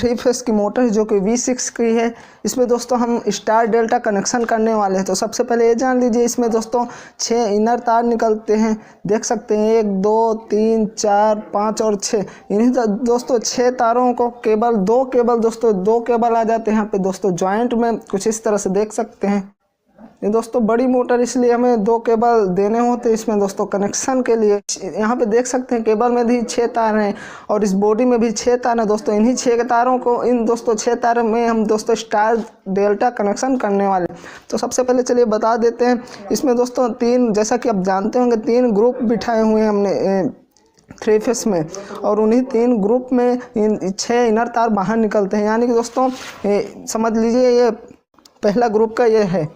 3 face की motor है जो कि V6 की है। इसमें दोस्तों हम स्टार डेल्टा कनेक्शन करने वाले हैं। तो सबसे पहले ये जान लीजिए, इसमें दोस्तों 6 इनर तार निकलते हैं, देख सकते हैं 1 2 3 4 5 और 6। इन्हीं दोस्तों 6 तारों को केबल 2 केबल दोस्तों 2 केबल आ जाते हैं यहाँ पे दोस्तों जॉइंट में, कुछ इस तरह से देख सकते हैं। ये दोस्तों बड़ी मोटर इसलिए हमें 2 केबल देने होते हैं इसमें दोस्तों कनेक्शन के लिए। यहाँ पे देख सकते हैं केबल में भी 6 तार हैं और इस बॉडी में भी 6 तार हैं दोस्तों। इन्हीं 6 तारों को इन दोस्तों 6 तारों में हम दोस्तों स्टार डेल्टा कनेक्शन करने वाले। तो सबसे पहले चलिए बता देते हैं, इसमें दोस्तों 3, जैसा कि आप जानते होंगे 3 ग्रुप बिठाए हुए हैं हमने 3 फेस में, और उन्हीं 3 ग्रुप में 6 इनर तार बाहर निकलते हैं। यानी कि दोस्तों समझ लीजिए ये पहला ग्रुप का ये है,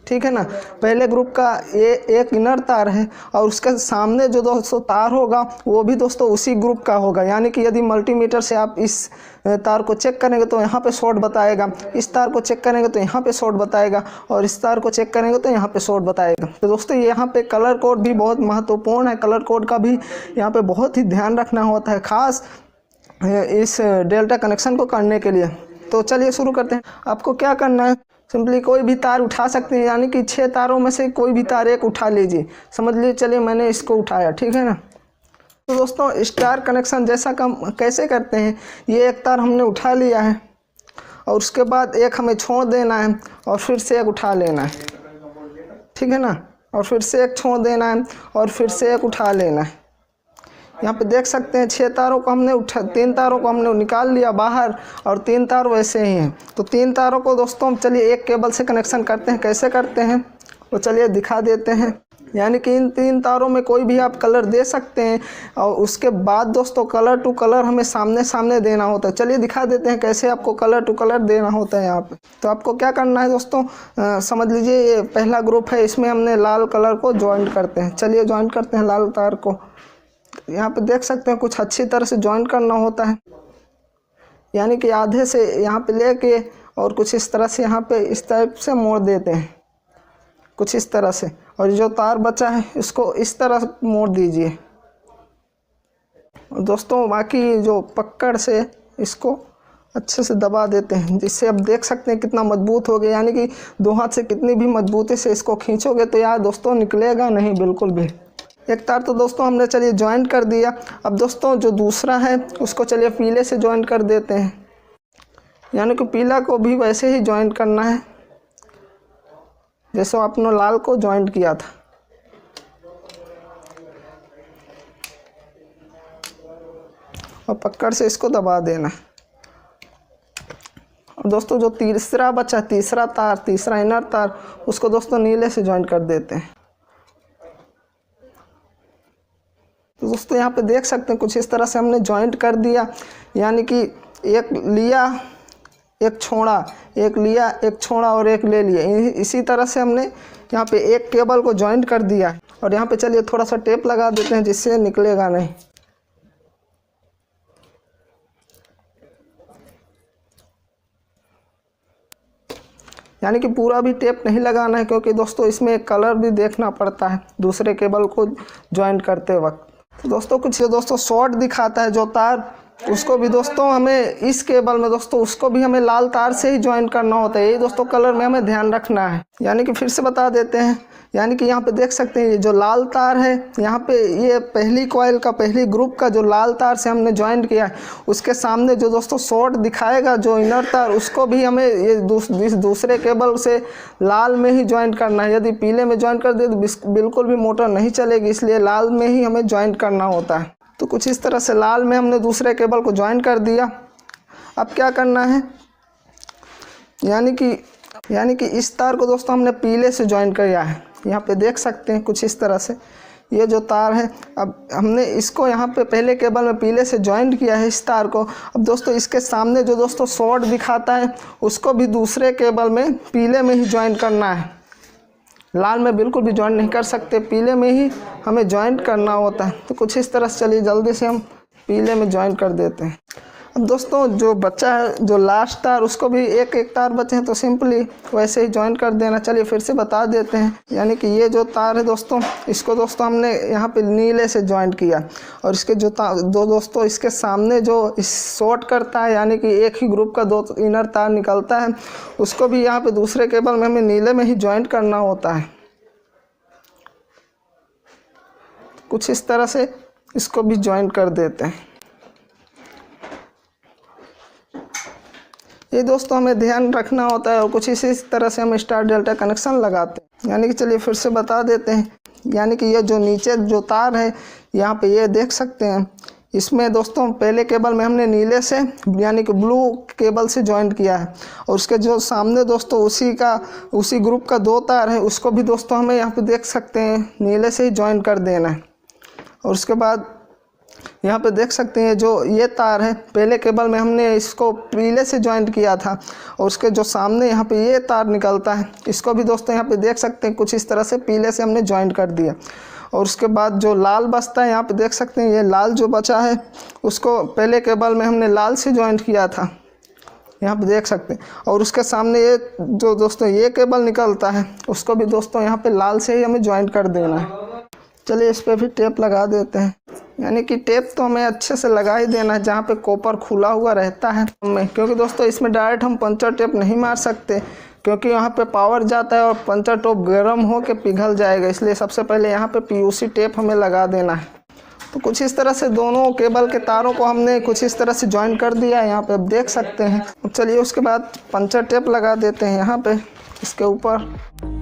ठीक है ना। पहले ग्रुप का ये एक इनर तार है और उसके सामने जो दोस्तों तार होगा वो भी दोस्तों उसी ग्रुप का होगा। यानी कि यदि मल्टीमीटर से आप इस तार को चेक करेंगे तो यहाँ पे शॉर्ट बताएगा, इस तार को चेक करेंगे तो यहाँ पे शॉर्ट बताएगा, और इस तार को चेक करेंगे तो यहाँ पे शॉर्ट बताएगा। तो दोस्तों यहाँ पे कलर कोड भी बहुत महत्वपूर्ण है, कलर कोड का भी यहाँ पे बहुत ही ध्यान रखना होता है, खास इस डेल्टा कनेक्शन को करने के लिए। तो चलिए शुरू करते हैं। आपको क्या करना है, सिंपली कोई भी तार उठा सकते हैं, यानी कि 6 तारों में से कोई भी तार एक उठा लीजिए। समझ लीजिए, चलिए मैंने इसको उठाया, ठीक है ना। तो दोस्तों स्टार कनेक्शन जैसा काम कैसे करते हैं, ये एक तार हमने उठा लिया है और उसके बाद एक हमें छोड़ देना है और फिर से एक उठा लेना है, ठीक है ना, और फिर से एक छोड़ देना है और फिर से एक उठा लेना है। यहाँ पे देख सकते हैं 6 तारों को हमने 3 तारों को हमने निकाल लिया बाहर और 3 तार वैसे ही हैं। तो 3 तारों को दोस्तों चलिए एक केबल से कनेक्शन करते हैं। कैसे करते हैं तो चलिए दिखा देते हैं। यानी कि इन 3 तारों में कोई भी आप कलर दे सकते हैं और उसके बाद दोस्तों कलर टू कलर हमें सामने सामने देना होता है। चलिए दिखा देते हैं कैसे आपको कलर टू कलर देना होता है यहाँ पे। तो आपको क्या करना है दोस्तों, समझ लीजिए ये पहला ग्रुप है, इसमें हमने लाल कलर को ज्वाइंट करते हैं। चलिए ज्वाइंट करते हैं लाल तार को। यहाँ पे देख सकते हैं कुछ अच्छी तरह से ज्वाइंट करना होता है, यानी कि आधे से यहाँ पे लेके और कुछ इस तरह से यहाँ पे इस टाइप से मोड़ देते हैं, कुछ इस तरह से, और जो तार बचा है इसको इस तरह मोड़ दीजिए। दोस्तों बाकी जो पकड़ से इसको अच्छे से दबा देते हैं, जिससे अब देख सकते हैं कितना मजबूत हो गया। यानी कि 2 हाथ से कितनी भी मजबूती से इसको खींचोगे तो यार दोस्तों निकलेगा नहीं बिल्कुल भी। एक तार तो दोस्तों हमने चलिए ज्वाइंट कर दिया। अब दोस्तों जो दूसरा है उसको चलिए पीले से ज्वाइंट कर देते हैं। यानी कि पीला को भी वैसे ही ज्वाइंट करना है जैसे आपने लाल को ज्वाइंट किया था। और पकड़ से इसको दबा देना। और दोस्तों जो तीसरा बचा, तीसरा तार, तीसरा इनर तार, उसको दोस्तों नीले से ज्वाइंट कर देते हैं। तो दोस्तों यहाँ पे देख सकते हैं कुछ इस तरह से हमने ज्वाइंट कर दिया। यानी कि एक लिया एक छोड़ा, एक लिया एक छोड़ा और एक ले लिया। इसी तरह से हमने यहाँ पे एक केबल को ज्वाइंट कर दिया। और यहाँ पे चलिए थोड़ा सा टेप लगा देते हैं जिससे निकलेगा नहीं। यानी कि पूरा भी टेप नहीं लगाना है, क्योंकि दोस्तों इसमें कलर भी देखना पड़ता है दूसरे केबल को ज्वाइंट करते वक्त। तो दोस्तों कुछ दोस्तों शॉर्ट दिखाता है जो तार, उसको भी दोस्तों हमें इस केबल में दोस्तों उसको भी हमें लाल तार से ही ज्वाइंट करना होता है। ये दोस्तों कलर में हमें ध्यान रखना है। यानी कि फिर से बता देते हैं, यानी कि यहाँ पे देख सकते हैं ये जो लाल तार है, यहाँ पे ये पहली कॉइल का पहली ग्रुप का जो लाल तार से हमने ज्वाइंट किया है, उसके सामने जो दोस्तों शॉर्ट दिखाएगा जो इनर तार, उसको भी हमें ये दूसरे केबल से लाल में ही ज्वाइंट करना है। यदि पीले में ज्वाइंट कर दे तो बिल्कुल भी मोटर नहीं चलेगी, इसलिए लाल में ही हमें ज्वाइंट करना होता है। तो कुछ इस तरह से लाल में हमने दूसरे केबल को ज्वाइंट कर दिया। अब क्या करना है, यानी कि इस तार को दोस्तों हमने पीले से ज्वाइंट किया है। यहाँ पे देख सकते हैं कुछ इस तरह से ये जो तार है, अब हमने इसको यहाँ पे पहले केबल में पीले से ज्वाइंट किया है इस तार को। अब दोस्तों इसके सामने जो दोस्तों शॉर्ट दिखाता है उसको भी दूसरे केबल में पीले में ही ज्वाइंट करना है। लाल में बिल्कुल भी ज्वाइंट नहीं कर सकते, पीले में ही हमें ज्वाइंट करना होता है। तो कुछ इस तरह से चलिए जल्दी से हम पीले में ज्वाइंट कर देते हैं। अब दोस्तों जो बच्चा है, जो लास्ट तार, उसको भी एक एक तार बचे हैं तो सिंपली वैसे ही ज्वाइन कर देना। चलिए फिर से बता देते हैं। यानी कि ये जो तार है दोस्तों, इसको दोस्तों हमने यहाँ पे नीले से ज्वाइन किया, और इसके जो दो दोस्तों इसके सामने जो इस शॉर्ट करता है, यानी कि एक ही ग्रुप का दो इनर तार निकलता है, उसको भी यहाँ पे दूसरे केबल में हमें नीले में ही ज्वाइन करना होता है। कुछ इस तरह से इसको भी ज्वाइन कर देते हैं। ये दोस्तों हमें ध्यान रखना होता है, और कुछ इसी तरह से हम स्टार डेल्टा कनेक्शन लगाते हैं। यानी कि चलिए फिर से बता देते हैं। यानी कि ये जो नीचे जो तार है यहाँ पे ये देख सकते हैं, इसमें दोस्तों पहले केबल में हमने नीले से यानी कि ब्लू केबल से ज्वाइन किया है, और उसके जो सामने दोस्तों उसी ग्रुप का दो तार है, उसको भी दोस्तों हमें यहाँ पे देख सकते हैं नीले से ही ज्वाइन कर देना है। और उसके बाद यहाँ पे देख सकते हैं जो ये तार है, पहले केबल में हमने इसको पीले से ज्वाइंट किया था, और उसके जो सामने यहाँ पे ये तार निकलता है, इसको भी दोस्तों यहाँ पे देख सकते हैं कुछ इस तरह से पीले से हमने ज्वाइंट कर दिया। और उसके बाद जो लाल बचता है, यहाँ पे देख सकते हैं ये लाल जो बचा है, उसको पहले केबल में हमने लाल से ज्वाइंट किया था, यहाँ पे देख सकते हैं। और उसके सामने ये जो दोस्तों ये केबल निकलता है, उसको भी दोस्तों यहाँ पे लाल से ही हमें ज्वाइंट कर देना है। चलिए इस पर भी टेप लगा देते हैं। यानी कि टेप तो हमें अच्छे से लगा ही देना है जहाँ पे कॉपर खुला हुआ रहता है, क्योंकि दोस्तों इसमें डायरेक्ट हम पंचर टेप नहीं मार सकते, क्योंकि यहाँ पे पावर जाता है और पंचर टेप गर्म हो के पिघल जाएगा। इसलिए सबसे पहले यहाँ पे पीयूसी टेप हमें लगा देना है। तो कुछ इस तरह से दोनों केबल के तारों को हमने कुछ इस तरह से ज्वाइन कर दिया है, यहाँ पे आप देख सकते हैं। चलिए उसके बाद पंचर टेप लगा देते हैं यहाँ पे इसके ऊपर।